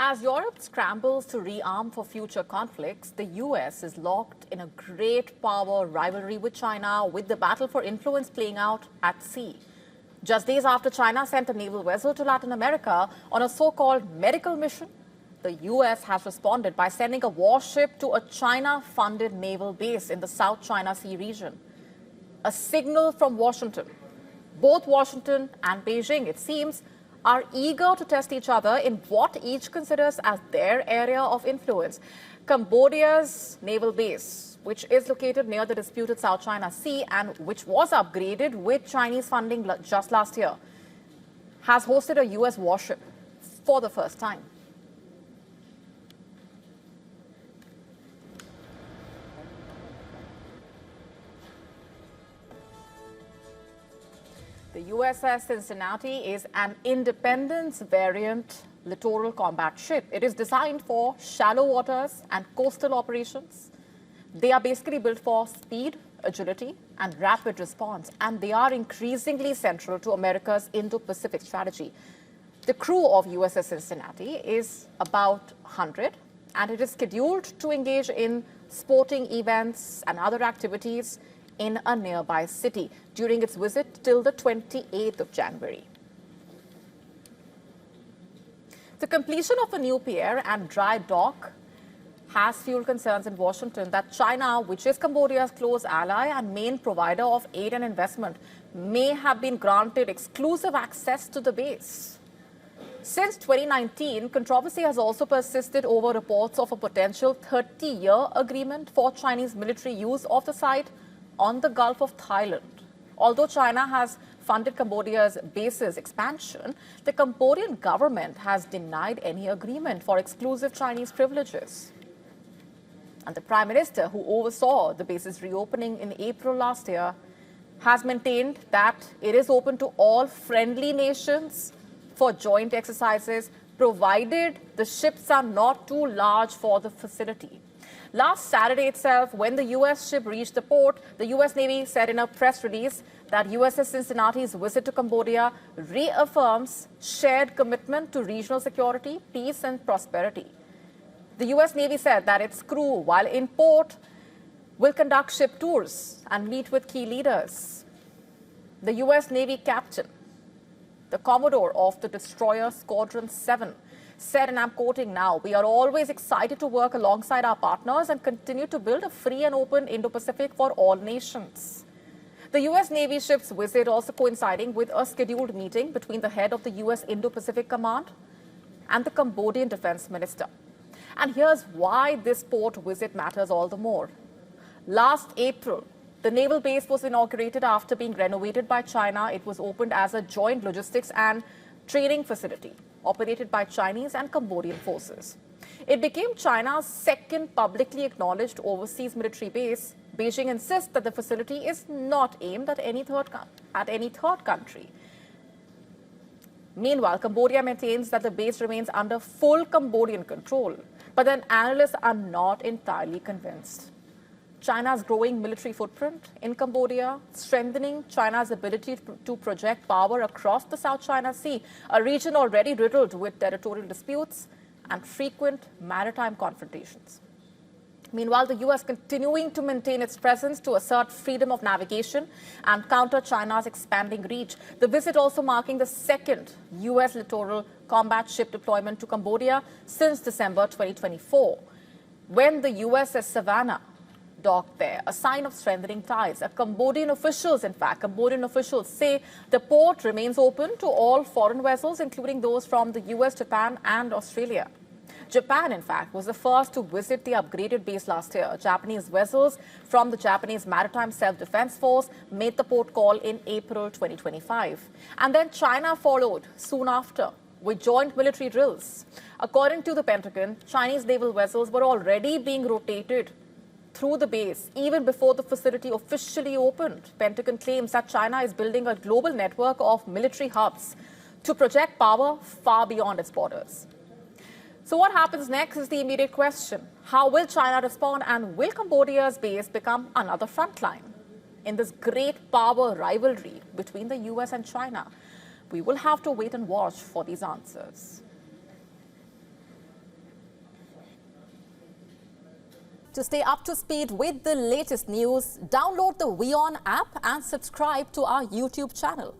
As Europe scrambles to rearm for future conflicts, the US is locked in a great power rivalry with China, with the battle for influence playing out at sea. Just days after China sent a naval vessel to Latin America on a so-called medical mission, the US has responded by sending a warship to a China-funded naval base in the South China Sea region. A signal from Washington. Both Washington and Beijing, it seems, are eager to test each other in what each considers as their area of influence. Cambodia's naval base, which is located near the disputed South China Sea and which was upgraded with Chinese funding just last year, has hosted a US warship for the first time. The USS Cincinnati is an independence variant littoral combat ship. It is designed for shallow waters and coastal operations. They are basically built for speed, agility, and rapid response, and they are increasingly central to America's Indo-Pacific strategy. The crew of USS Cincinnati is about 100, and it is scheduled to engage in sporting events and other activities in a nearby city during its visit till the 28th of January. The completion of a new pier and dry dock has fueled concerns in Washington that China, which is Cambodia's close ally and main provider of aid and investment, may have been granted exclusive access to the base. Since 2019, controversy has also persisted over reports of a potential 30-year agreement for Chinese military use of the site on the Gulf of Thailand. Although China has funded Cambodia's base's expansion, the Cambodian government has denied any agreement for exclusive Chinese privileges. And the Prime Minister, who oversaw the base's reopening in April last year, has maintained that it is open to all friendly nations for joint exercises, provided the ships are not too large for the facility. Last Saturday itself, when the U.S. ship reached the port, the U.S. Navy said in a press release that USS Cincinnati's visit to Cambodia reaffirms shared commitment to regional security, peace, and prosperity. The U.S. Navy said that its crew, while in port, will conduct ship tours and meet with key leaders. The U.S. Navy captain, the Commodore of the destroyer Squadron 7, said, and I'm quoting now, "We are always excited to work alongside our partners and continue to build a free and open Indo-Pacific for all nations." The U.S. Navy ship's visit also coinciding with a scheduled meeting between the head of the U.S. Indo-Pacific Command and the Cambodian Defense Minister. And here's why this port visit matters all the more. Last April, the naval base was inaugurated after being renovated by China. It was opened as a joint logistics and training facility operated by Chinese and Cambodian forces. It became China's second publicly acknowledged overseas military base. Beijing insists that the facility is not aimed at any third country. Meanwhile, Cambodia maintains that the base remains under full Cambodian control, but then analysts are not entirely convinced. China's growing military footprint in Cambodia, strengthening China's ability to project power across the South China Sea, a region already riddled with territorial disputes and frequent maritime confrontations. Meanwhile, the U.S. continuing to maintain its presence to assert freedom of navigation and counter China's expanding reach. The visit also marking the second U.S. littoral combat ship deployment to Cambodia since December 2024, when the USS Savannah docked there, a sign of strengthening ties. Cambodian officials say the port remains open to all foreign vessels, including those from the US, Japan, and Australia. Japan, in fact, was the first to visit the upgraded base last year. Japanese vessels from the Japanese Maritime Self-Defense Force made the port call in April 2025. And then China followed soon after with joint military drills. According to the Pentagon, Chinese naval vessels were already being rotated through the base even before the facility officially opened. Pentagon claims that China is building a global network of military hubs to project power far beyond its borders. So what happens next is the immediate question. How will China respond, and will Cambodia's base become another frontline in this great power rivalry between the US and China? We will have to wait and watch for these answers. To stay up to speed with the latest news, download the WION app and subscribe to our YouTube channel.